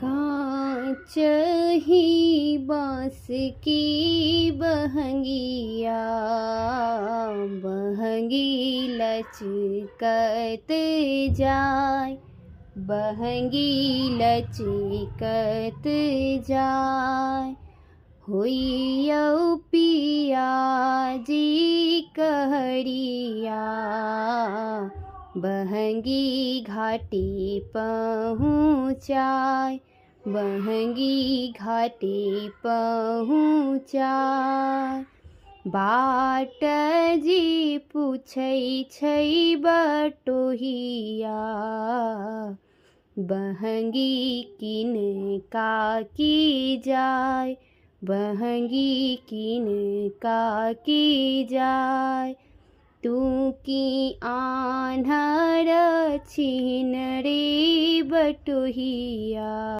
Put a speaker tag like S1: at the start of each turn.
S1: कांच ही बाँस की बहंगिया, बहंगी लचकत जाय, बहंगी लचकत जाय। होइयौ पिया जी कहरिया, बहंगी घाटी पहुँचाय, बहंगी घाटी पहुँचाय। बाट जी पूछै छै बटोहिया, बहंगी किनका की जाय, बहंगी किनका की जाय। तू की आन्हर छिन रे बटोहिया।